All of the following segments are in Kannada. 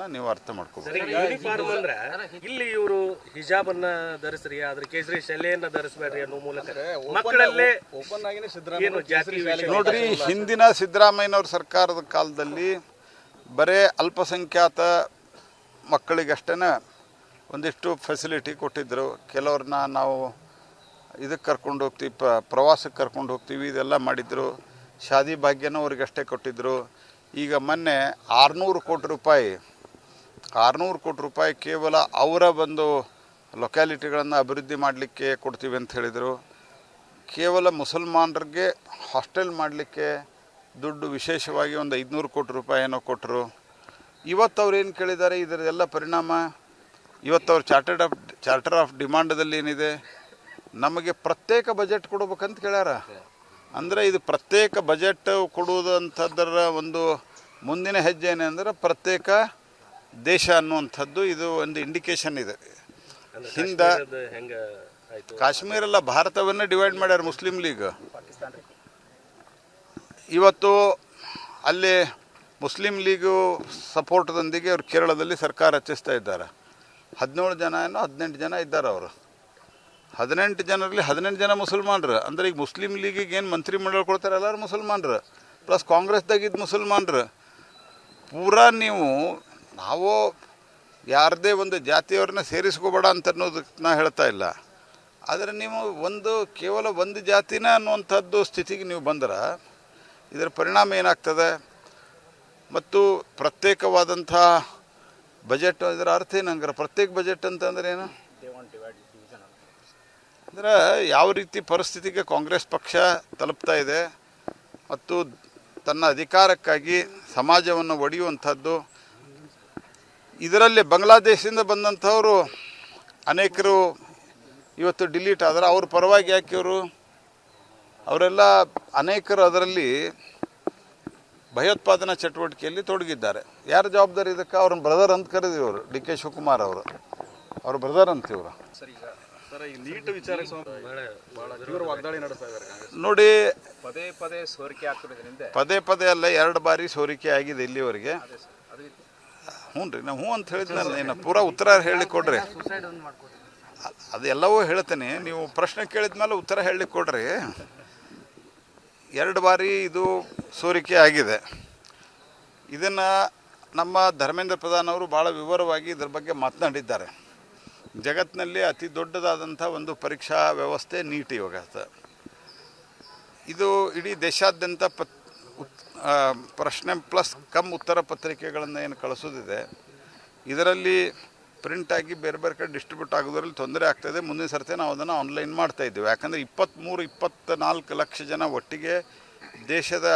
ಅನ್ನೋದನ್ನು ನೀವು ಅರ್ಥ ಮಾಡ್ಕೋಬೇಕು. ಯೂನಿಫಾರ್ಮ್ ಅಂದ್ರೆ ಇಲ್ಲಿ ಇವರು ಹಿಜಾಬ್ ಅನ್ನ ಧರಿಸ್ರಿ, ಆದ್ರೆ ಕೇಸರಿ ಶಲ್ಲೆಯನ್ನ ಧರಿಸಬೇಡ್ರಿ ಅನ್ನೋ ಮೂಲಕ ಮಕ್ಕಳಲ್ಲೇ ನೋಡ್ರಿ, ಹಿಂದಿನ ಸಿದ್ದರಾಮಯ್ಯನವ್ರ ಸರ್ಕಾರದ ಕಾಲದಲ್ಲಿ ಬರೇ ಅಲ್ಪಸಂಖ್ಯಾತ ಮಕ್ಕಳಿಗಷ್ಟೇ ಒಂದಿಷ್ಟು ಫೆಸಿಲಿಟಿ ಕೊಟ್ಟಿದ್ದರು. ಕೆಲವ್ರನ್ನ ನಾವು ಇದಕ್ಕೆ ಕರ್ಕೊಂಡು ಹೋಗ್ತೀವಿ, ಪ್ರವಾಸಕ್ಕೆ ಕರ್ಕೊಂಡು ಹೋಗ್ತೀವಿ, ಇದೆಲ್ಲ ಮಾಡಿದ್ರು. ಶಾದಿ ಭಾಗ್ಯನೂ ಅವ್ರಿಗಷ್ಟೇ ಕೊಟ್ಟಿದ್ದರು. ಈಗ ಮೊನ್ನೆ 600 ಕೋಟಿ ರೂಪಾಯಿ ಕೇವಲ ಅವರ ಒಂದು ಲೊಕ್ಯಾಲಿಟಿಗಳನ್ನು ಅಭಿವೃದ್ಧಿ ಮಾಡಲಿಕ್ಕೆ ಕೊಡ್ತೀವಿ ಅಂತ ಹೇಳಿದರು. ಕೇವಲ ಮುಸಲ್ಮಾನರಿಗೆ ಹಾಸ್ಟೆಲ್ ಮಾಡಲಿಕ್ಕೆ ದುಡ್ಡು ವಿಶೇಷವಾಗಿ ಒಂದು 500 ಕೋಟಿ ರೂಪಾಯಿ ಏನೋ ಕೊಟ್ಟರು. ಇವತ್ತು ಅವ್ರು ಏನು ಕೇಳಿದ್ದಾರೆ, ಇದರದೆಲ್ಲ ಪರಿಣಾಮ ಇವತ್ತು ಅವ್ರು ಚಾರ್ಟರ್ ಆಫ್ ಡಿಮಾಂಡದಲ್ಲಿ ಏನಿದೆ, ನಮಗೆ ಪ್ರತ್ಯೇಕ ಬಜೆಟ್ ಕೊಡ್ಬೇಕಂತ ಕೇಳ್ಯಾರ. ಅಂದರೆ ಇದು ಪ್ರತ್ಯೇಕ ಬಜೆಟ್ ಕೊಡುವುದಂಥದ್ದರ ಒಂದು ಮುಂದಿನ ಹೆಜ್ಜೆ ಏನೆಂದರೆ ಪ್ರತ್ಯೇಕ ದೇಶ ಅನ್ನುವಂಥದ್ದು ಇದು ಒಂದು ಇಂಡಿಕೇಶನ್ ಇದೆ. ಹಿಂದೆ ಕಾಶ್ಮೀರ ಅಲ್ಲ, ಭಾರತವನ್ನೇ ಡಿವೈಡ್ ಮಾಡ್ಯಾರ ಮುಸ್ಲಿಂ ಲೀಗ್. ಇವತ್ತು ಅಲ್ಲಿ ಮುಸ್ಲಿಂ ಲೀಗು ಸಪೋರ್ಟ್ದೊಂದಿಗೆ ಅವರು ಕೇರಳದಲ್ಲಿ ಸರ್ಕಾರ ರಚಿಸ್ತಾ ಇದ್ದಾರೆ. 17 ಜನ ಏನೋ 18 ಜನ ಇದ್ದಾರೆ. ಅವರು 18 ಜನರಲ್ಲಿ 18 ಜನ ಮುಸಲ್ಮಾನರು. ಅಂದರೆ ಈಗ ಮುಸ್ಲಿಂ ಲೀಗಿಗೆ ಏನು ಮಂತ್ರಿಮಂಡಲ ಕೊಡ್ತಾರೆ ಎಲ್ಲರೂ ಮುಸಲ್ಮಾನರು, ಪ್ಲಸ್ ಕಾಂಗ್ರೆಸ್ದಾಗಿದ್ದು ಮುಸಲ್ಮಾನರು. ಪೂರಾ ನಾವು ಯಾರದೇ ಒಂದು ಜಾತಿಯವ್ರನ್ನ ಸೇರಿಸ್ಕೋಬೇಡ ಅಂತ ಅನ್ನೋದಕ್ಕೆ ನಾ ಹೇಳ್ತಾ ಇಲ್ಲ. ಆದರೆ ನೀವು ಕೇವಲ ಒಂದು ಜಾತಿನ ಅನ್ನುವಂಥದ್ದು ಸ್ಥಿತಿಗೆ ನೀವು ಬಂದ್ರೆ ಇದರ ಪರಿಣಾಮ ಏನಾಗ್ತದೆ? ಮತ್ತು ಪ್ರತ್ಯೇಕವಾದಂಥ ಬಜೆಟ್ ಇದರ ಅರ್ಥ ಏನಂಗಾರೆ, ಪ್ರತ್ಯೇಕ ಬಜೆಟ್ ಅಂತಂದ್ರೆ ಏನು ಅಂದರೆ ಯಾವ ರೀತಿ ಪರಿಸ್ಥಿತಿಗೆ ಕಾಂಗ್ರೆಸ್ ಪಕ್ಷ ತಲುಪ್ತಾ ಇದೆ ಮತ್ತು ತನ್ನ ಅಧಿಕಾರಕ್ಕಾಗಿ ಸಮಾಜವನ್ನು ಒಡೆಯುವಂಥದ್ದು. ಇದರಲ್ಲಿ ಬಾಂಗ್ಲಾದೇಶದಿಂದ ಬಂದಂಥವರು ಅನೇಕರು ಇವತ್ತು ಡಿಲೀಟ್ ಆದರೆ ಅವ್ರ ಪರವಾಗಿ ಯಾಕೆ ಅವರೆಲ್ಲ ಅನೇಕರು ಅದರಲ್ಲಿ ಭಯೋತ್ಪಾದನಾ ಚಟುವಟಿಕೆಯಲ್ಲಿ ತೊಡಗಿದ್ದಾರೆ. ಯಾರು ಜವಾಬ್ದಾರಿ ಇದಕ್ಕೆ? ಅವ್ರ ಬ್ರದರ್ ಅಂತ ಕರೆದಿವರು, ಡಿ ಕೆ ಶಿವಕುಮಾರ್ ಅವ್ರ ಬ್ರದರ್ ಅಂತ ಇವರು. ನೋಡಿ, ಪದೇ ಅಲ್ಲ, 2 ಬಾರಿ ಸೋರಿಕೆ ಆಗಿದೆ ಇಲ್ಲಿವರೆಗೆ. ಹ್ಞೂ ರೀ, ನಾವು ಹ್ಞೂ ಅಂತ ಹೇಳಿದ್ನಲ್ಲ, ಏನು ಪೂರಾ ಉತ್ತರ ಹೇಳಿ ಕೊಡ್ರಿ. ಅದೆಲ್ಲವೂ ಹೇಳ್ತೇನೆ, ನೀವು ಪ್ರಶ್ನೆ ಕೇಳಿದ್ಮೇಲೆ ಉತ್ತರ ಹೇಳಿ ಕೊಡ್ರಿ. 2 ಬಾರಿ ಇದು ಸೋರಿಕೆ ಆಗಿದೆ. ಇದನ್ನು ನಮ್ಮ ಧರ್ಮೇಂದ್ರ ಪ್ರಧಾನ್ ಅವರು ಭಾಳ ವಿವರವಾಗಿ ಇದರ ಬಗ್ಗೆ ಮಾತನಾಡಿದ್ದಾರೆ. ಜಗತ್ತಿನಲ್ಲಿ ಅತಿ ದೊಡ್ಡದಾದಂಥ ಒಂದು ಪರೀಕ್ಷಾ ವ್ಯವಸ್ಥೆ ನೀಟ್ ಇವಾಗ. ಇದು ಇಡೀ ದೇಶಾದ್ಯಂತ ಪ್ರಶ್ನೆ ಪ್ಲಸ್ ಕಮ್ ಉತ್ತರ ಪತ್ರಿಕೆಗಳನ್ನು ಏನು ಕಳಿಸೋದಿದೆ, ಇದರಲ್ಲಿ ಪ್ರಿಂಟಾಗಿ ಬೇರೆ ಕಡೆ ಡಿಸ್ಟ್ರಿಬ್ಯೂಟ್ ಆಗೋದ್ರಲ್ಲಿ ತೊಂದರೆ ಆಗ್ತಾಯಿದೆ. ಮುಂದಿನ ಸರ್ತಿ ನಾವು ಅದನ್ನು ಆನ್ಲೈನ್ ಮಾಡ್ತಾಯಿದ್ದೀವಿ. ಯಾಕಂದರೆ 23-24 ಲಕ್ಷ ಜನ ಒಟ್ಟಿಗೆ ದೇಶದ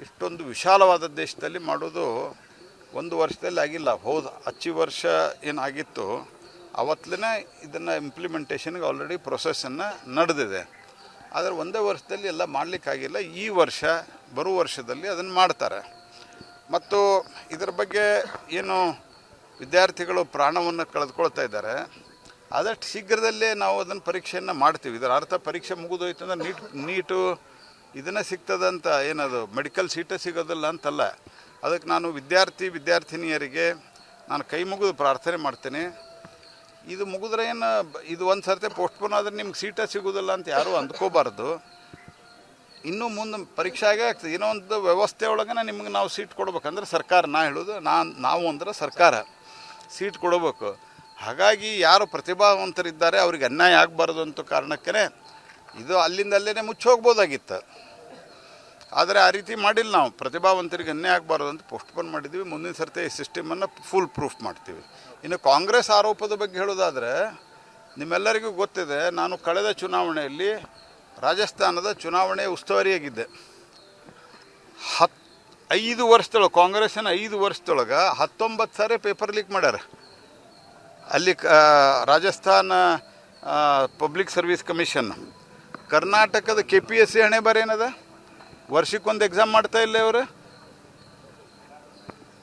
ಇಷ್ಟೊಂದು ವಿಶಾಲವಾದ ದೇಶದಲ್ಲಿ ಮಾಡೋದು 1 ವರ್ಷದಲ್ಲಿ ಆಗಿಲ್ಲ. ಹೌದು, ಅಚ್ಚಿ ವರ್ಷ ಏನಾಗಿತ್ತು ಅವತ್ತಲೇ ಇದನ್ನು ಇಂಪ್ಲಿಮೆಂಟೇಷನ್ಗೆ ಆಲ್ರೆಡಿ ಪ್ರೊಸೆಸ್ಸನ್ನು ನಡೆದಿದೆ. ಆದರೆ 1 ವರ್ಷದಲ್ಲಿ ಎಲ್ಲ ಮಾಡಲಿಕ್ಕಾಗಿಲ್ಲ. ಈ ವರ್ಷ ಬರುವ ವರ್ಷದಲ್ಲಿ ಅದನ್ನು ಮಾಡ್ತಾರೆ. ಮತ್ತು ಇದರ ಬಗ್ಗೆ ಏನು ವಿದ್ಯಾರ್ಥಿಗಳು ಪ್ರಾಣವನ್ನು ಕಳೆದುಕೊಳ್ತಾ ಇದ್ದಾರೆ, ಆದಷ್ಟು ಶೀಘ್ರದಲ್ಲೇ ನಾವು ಅದನ್ನು ಪರೀಕ್ಷೆಯನ್ನು ಮಾಡ್ತೀವಿ. ಇದರ ಅರ್ಥ ಪರೀಕ್ಷೆ ಮುಗಿದೋಯ್ತು ಅಂದರೆ ನೀಟು ಇದನ್ನೇ ಸಿಗ್ತದಂತ ಏನದು ಮೆಡಿಕಲ್ ಸೀಟೇ ಸಿಗೋದಿಲ್ಲ ಅಂತಲ್ಲ. ಅದಕ್ಕೆ ನಾನು ವಿದ್ಯಾರ್ಥಿನಿಯರಿಗೆ ನಾನು ಕೈ ಮುಗಿದು ಪ್ರಾರ್ಥನೆ ಮಾಡ್ತೇನೆ. ಇದು ಮುಗಿದ್ರೆ ಇದು ಒಂದು ಸರ್ತಿ ಪೋಸ್ಟ್ಪೋನ್ ಆದರೆ ನಿಮ್ಗೆ ಸೀಟೇ ಸಿಗೋದಿಲ್ಲ ಅಂತ ಯಾರೂ ಅಂದ್ಕೋಬಾರ್ದು. ಇನ್ನೂ ಮುಂದೆ ಪರೀಕ್ಷೆ ಆಗೇ ಆಗ್ತದೆ. ಏನೋ ಒಂದು ವ್ಯವಸ್ಥೆ ಒಳಗೆ ನಿಮ್ಗೆ ನಾವು ಸೀಟ್ ಕೊಡ್ಬೇಕಂದ್ರೆ ಸರ್ಕಾರ, ನಾವು ಅಂದ್ರೆ ಸರ್ಕಾರ ಸೀಟ್ ಕೊಡಬೇಕು. ಹಾಗಾಗಿ ಯಾರು ಪ್ರತಿಭಾವಂತರಿದ್ದಾರೆ ಅವ್ರಿಗೆ ಅನ್ಯಾಯ ಆಗಬಾರ್ದು ಅಂತ ಕಾರಣಕ್ಕೇ ಇದು ಅಲ್ಲಿಂದಲ್ಲೇ ಮುಚ್ಚೋಗ್ಬೋದಾಗಿತ್ತು. ಆದರೆ ಆ ರೀತಿ ಮಾಡಿಲ್ಲ. ನಾವು ಪ್ರತಿಭಾವಂತರಿಗೆ ಅನ್ಯಾಯ ಆಗಬಾರ್ದು ಅಂತ ಪೋಸ್ಟ್ಪೋನ್ ಮಾಡಿದ್ವಿ. ಮುಂದಿನ ಸರ್ತಿ ಈ ಸಿಸ್ಟಮನ್ನು ಫುಲ್ ಪ್ರೂಫ್ ಮಾಡ್ತೀವಿ. ಇನ್ನು ಕಾಂಗ್ರೆಸ್ ಆರೋಪದ ಬಗ್ಗೆ ಹೇಳೋದಾದರೆ, ನಿಮ್ಮೆಲ್ಲರಿಗೂ ಗೊತ್ತಿದೆ, ನಾನು ಕಳೆದ ಚುನಾವಣೆಯಲ್ಲಿ ರಾಜಸ್ಥಾನದ ಚುನಾವಣೆ ಉಸ್ತುವಾರಿಯಾಗಿದ್ದೆ. 5 ವರ್ಷದೊಳಗೆ ಕಾಂಗ್ರೆಸ್ಸಿನ 5 ವರ್ಷದೊಳಗೆ 19 ಸಾರಿ ಪೇಪರ್ ಲೀಕ್ ಮಾಡ್ಯಾರ. ಅಲ್ಲಿ ರಾಜಸ್ಥಾನ ಪಬ್ಲಿಕ್ ಸರ್ವಿಸ್ ಕಮಿಷನ್, ಕರ್ನಾಟಕದ KPSC ಹಣೆ ಬರ ಏನದ, ವರ್ಷಕ್ಕೊಂದು ಎಕ್ಸಾಮ್ ಮಾಡ್ತಾ ಇಲ್ಲ ಇವರು.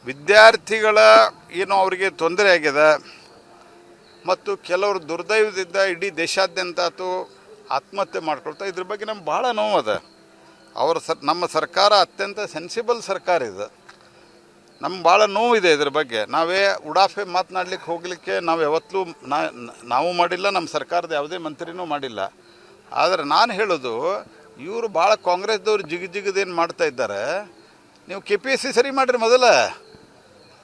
ವಿದ್ಯಾರ್ಥಿಗಳ ಏನು ಅವರಿಗೆ ತೊಂದರೆ ಆಗಿದೆ ಮತ್ತು ಕೆಲವರು ದುರ್ದೈವದಿಂದ ಇಡೀ ದೇಶಾದ್ಯಂತ ಆತ್ಮಹತ್ಯೆ ಮಾಡ್ಕೊಳ್ತಾ, ಇದ್ರ ಬಗ್ಗೆ ನಮ್ಗೆ ಭಾಳ ನೋವದ. ನಮ್ಮ ಸರ್ಕಾರ ಅತ್ಯಂತ ಸೆನ್ಸಿಬಲ್ ಸರ್ಕಾರ ಇದೆ. ನಮ್ಗೆ ಭಾಳ ನೋವಿದೆ ಇದ್ರ ಬಗ್ಗೆ. ನಾವೇ ಉಡಾಫೆ ಮಾತನಾಡ್ಲಿಕ್ಕೆ ಹೋಗಲಿಕ್ಕೆ ನಾವು ಯಾವತ್ತೂ ನಾವು ಮಾಡಿಲ್ಲ, ನಮ್ಮ ಸರ್ಕಾರದ ಯಾವುದೇ ಮಂತ್ರಿನೂ ಮಾಡಿಲ್ಲ. ಆದರೆ ನಾನು ಹೇಳೋದು, ಇವರು ಭಾಳ ಕಾಂಗ್ರೆಸ್ದವ್ರು ಜಿಗಿದೇನು ಮಾಡ್ತಾ ಇದ್ದಾರೆ. ನೀವು KPSC ಸರಿ ಮಾಡಿರಿ ಮೊದಲ.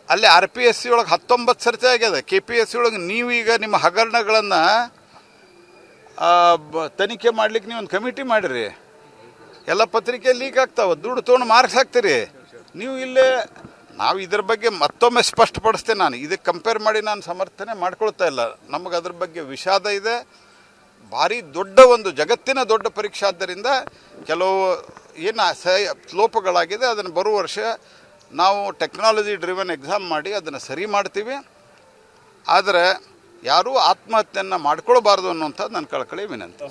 ಅಲ್ಲಿ RPSC ಒಳಗೆ 19 ಸರ್ತಿ ಆಗ್ಯದ. KPSC ಒಳಗೆ ನೀವೀಗ ನಿಮ್ಮ ಹಗರಣಗಳನ್ನು ತನಿಖೆ ಮಾಡ್ಲಿಕ್ಕೆ ನೀವು ಒಂದು ಕಮಿಟಿ ಮಾಡಿರಿ. ಎಲ್ಲ ಪತ್ರಿಕೆ ಲೀಕ್ ಆಗ್ತಾವೆ, ದುಡ್ಡು ತೊಗೊಂಡು ಮಾರ್ಕ್ಸ್ ಹಾಕ್ತೀರಿ ನೀವು. ಇಲ್ಲೇ ನಾವು ಇದ್ರ ಬಗ್ಗೆ ಮತ್ತೊಮ್ಮೆ ಸ್ಪಷ್ಟಪಡಿಸ್ತೇನೆ. ನಾನು ಇದಕ್ಕೆ ಕಂಪೇರ್ ಮಾಡಿ ನಾನು ಸಮರ್ಥನೆ ಮಾಡ್ಕೊಳ್ತಾ ಇಲ್ಲ. ನಮಗೆ ಅದ್ರ ಬಗ್ಗೆ ವಿಷಾದ ಇದೆ. ಭಾರಿ ದೊಡ್ಡ ಒಂದು ಜಗತ್ತಿನ ದೊಡ್ಡ ಪರೀಕ್ಷೆ ಆದ್ದರಿಂದ ಕೆಲವು ಏನು ಲೋಪಗಳಾಗಿದೆ, ಅದನ್ನು ಬರುವ ವರ್ಷ ನಾವು ಟೆಕ್ನಾಲಜಿ ಡ್ರಿವನ್ ಎಕ್ಸಾಮ್ ಮಾಡಿ ಅದನ್ನು ಸರಿ ಮಾಡ್ತೀವಿ. ಆದರೆ ಯಾರೂ ಆತ್ಮಹತ್ಯೆಯನ್ನು ಮಾಡ್ಕೊಳ್ಬಾರ್ದು ಅನ್ನುವಂಥದ್ದು ನನ್ನ ಕಳಕಳಿ ವಿನಂತಿ.